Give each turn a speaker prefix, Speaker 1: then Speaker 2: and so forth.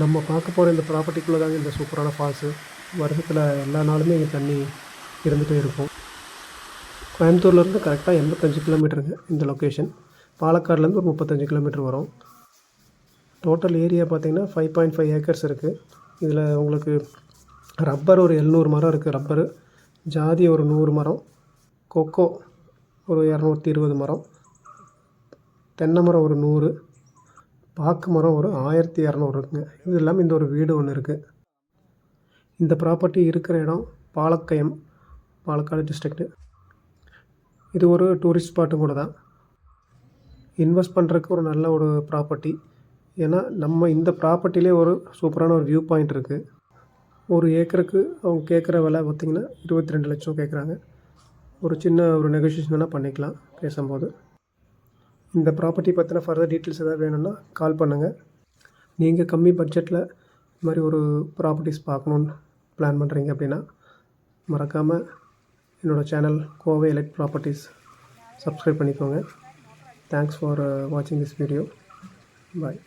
Speaker 1: நம்ம பார்க்க போகிற இந்த ப்ராப்பர்ட்டிக்குள்ளே தாங்க இந்த சூப்பரான ஃபால்ஸு. வருஷத்தில் எல்லா நாளுமே இங்கே தண்ணி இருந்துகிட்டே இருக்கும். கோயம்புத்தூர்லேருந்து கரெக்டாக 85 கிலோமீட்டருங்க இந்த லொக்கேஷன். பாலக்காடுலேருந்து ஒரு 35 கிலோமீட்டர் வரும். டோட்டல் ஏரியா பார்த்திங்கன்னா 5.5 ஏக்கர்ஸ் இருக்குது. இதில் உங்களுக்கு ரப்பர் ஒரு 700 மரம் இருக்குது. ரப்பரு ஜாதி ஒரு 100 மரம், கொக்கோ ஒரு 220 மரம், தென்னை மரம் ஒரு 100, பாக்கு மரம் ஒரு 1200 இருக்குங்க. இது இல்லாமல் இந்த ஒரு வீடு ஒன்று இருக்குது. இந்த ப்ராப்பர்ட்டி இருக்கிற இடம் பாலக்கயம், பாலக்காடு டிஸ்ட்ரிக்ட்டு. இது ஒரு டூரிஸ்ட் ஸ்பாட்டும் கூட தான். இன்வெஸ்ட் பண்ணுறதுக்கு ஒரு நல்ல ஒரு ப்ராப்பர்ட்டி. ஏன்னா நம்ம இந்த ப்ராப்பர்ட்டிலே ஒரு சூப்பரான ஒரு வியூ பாயிண்ட் இருக்குது. ஒரு ஏக்கருக்கு அவங்க கேட்குற விலை பார்த்திங்கன்னா 22 லட்சம் கேட்குறாங்க. ஒரு சின்ன ஒரு நெகோஷியேஷன் வேணால் பண்ணிக்கலாம் பேசும்போது. இந்த ப்ராப்பர்ட்டி பற்றின ஃபர்தர் டீட்டெயில்ஸ் எதாவது வேணும்னா கால் பண்ணுங்கள். நீங்கள் கம்மி பட்ஜெட்டில் இது மாதிரி ஒரு ப்ராப்பர்ட்டிஸ் பார்க்கணுன்னு பிளான் பண்ணுறீங்க அப்படின்னா மறக்காமல் என்னோடய channel Kovai elite properties subscribe பண்ணிக்கோங்க. தேங்க்ஸ் ஃபார் வாட்சிங் திஸ் வீடியோ. பாய்.